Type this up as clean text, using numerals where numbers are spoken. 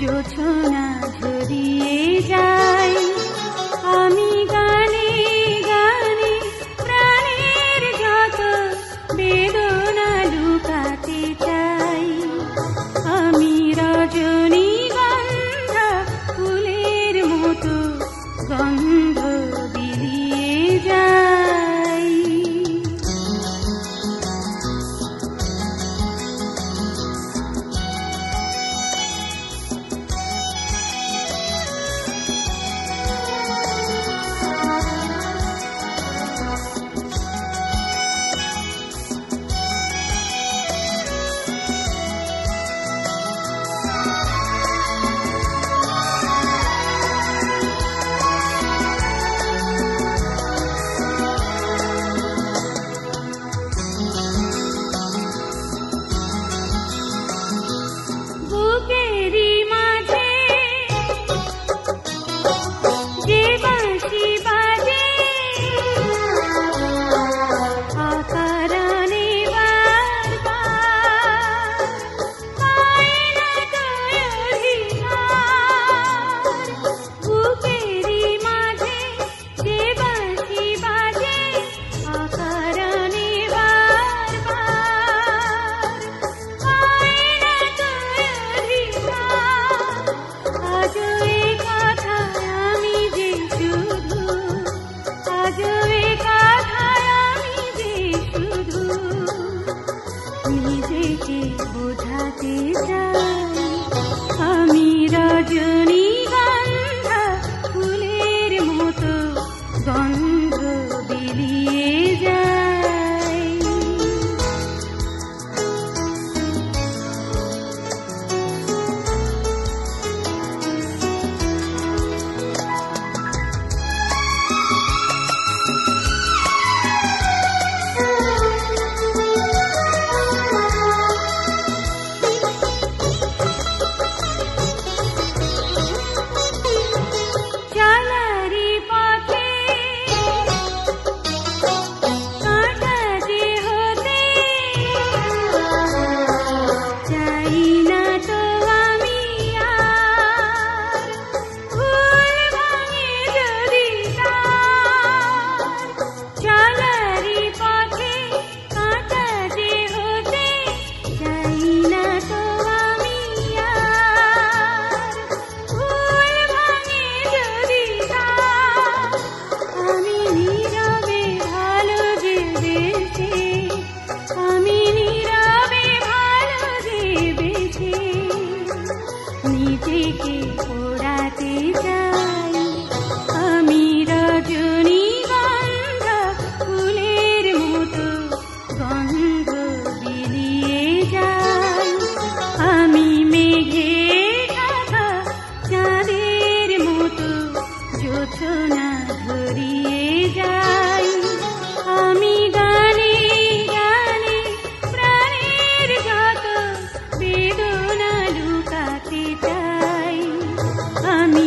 জোছনা ঝরিয়ে যায়। আমি গানে গানে প্রাণের যত বেদনা লুকাতে চাই। আমি রজনীগন্ধা ফুলের মতো গন্ধ বিলিয়ে যাই। বুকেরি মাঝে যে বাঁশি বাজে আকারানে বারবার পায় না তোর অধিকার। বুকেরি মাঝে যে বাঁশি বাজে আকারানে বারবার পায় না তোর অধিকার। আজ এই কথায় আমি যে শুধু, আজ এই কথায় আমি যে শুধু নিজেকে বোঝাতে চাই। আমি রজনীগন্ধা ফুলের মতো গন্ধ বিলিয়ে যাই। চলারি পথে কাঁটা যে হতে চাই না তো আমি আর। ফুল ভাঙে যদি তার, চলারি পথে কাঁটা যে হতে চাই না তো আমি আর। ফুল ভাঙে যদি তার, আমি নীরবে ভালো যে বেশে, আমি নীরবে ভালো যে বেশে নিজেকে পোড়াতে চাই। আমি রজনীগন্ধা ফুলের মতো গন্ধ বিলিয়ে যাই। আমি মেঘে ঢাকা চাঁদের মতো জোছনা ধরিয়ে যাই। আমি গানে গানে প্রাণের যত বেদনা লুকাতে চাই। আমি